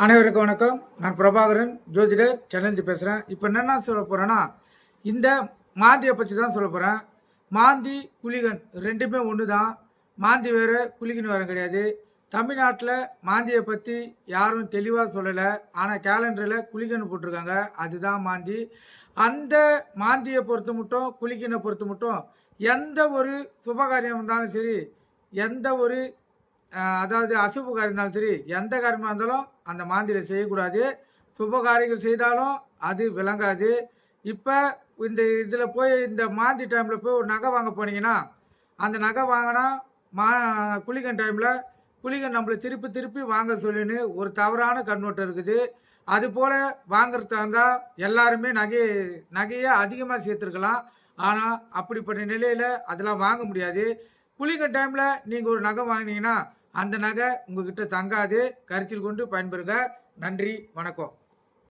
அனைவருக்கும் வணக்கம். நான் பிரபாகரன், ஜோதிடர், சென்னையிலிருந்து பேசுகிறேன். இப்போ என்னென்ன சொல்ல போகிறேன்னா, இந்த மாந்தியை பற்றி தான் சொல்ல போகிறேன். மாந்தி, குளிகன் ரெண்டுமே ஒன்று தான். மாந்தி வேறு, குளிகன் வேறு கிடையாது. தமிழ்நாட்டில் மாந்தியை பற்றி யாரும் தெளிவாக சொல்லலை. ஆனால் கேலண்டரில் குளிகன் போட்டிருக்காங்க. அதுதான் மாந்தி. அந்த மாந்தியை பொறுத்த மட்டும், குளிகனை பொறுத்த மட்டும் எந்த ஒரு சுபகாரியம் இருந்தாலும் சரி, எந்த ஒரு அதாவது அசுப காரியம் இருந்தாலும் சரி, எந்த காரியமாக இருந்தாலும் அந்த மாந்தியில் செய்யக்கூடாது. சுப காரியங்கள் செய்தாலும் அது விளங்காது. இப்போ இந்த இதில் போய் இந்த மாந்தி டைமில் போய் ஒரு நகை வாங்க போனீங்கன்னா, அந்த நகை வாங்கினா குளிகன் டைமில் குளிகன் நம்மளை திருப்பி திருப்பி வாங்க சொல்லின்னு ஒரு தவறான கண்ணோட்டம் இருக்குது. அதுபோல் வாங்குறதா இருந்தால் எல்லாருமே நகையை அதிகமாக சேர்த்துருக்கலாம். ஆனால் அப்படிப்பட்ட நிலையில் அதெல்லாம் வாங்க முடியாது. குளிகன் டைமில் நீங்கள் ஒரு நகை வாங்கினீங்கன்னா அந்த நகை உங்ககிட்ட தங்காது. கருத்தில் கொண்டு பயன்பெறுங்க. நன்றி, வணக்கம்.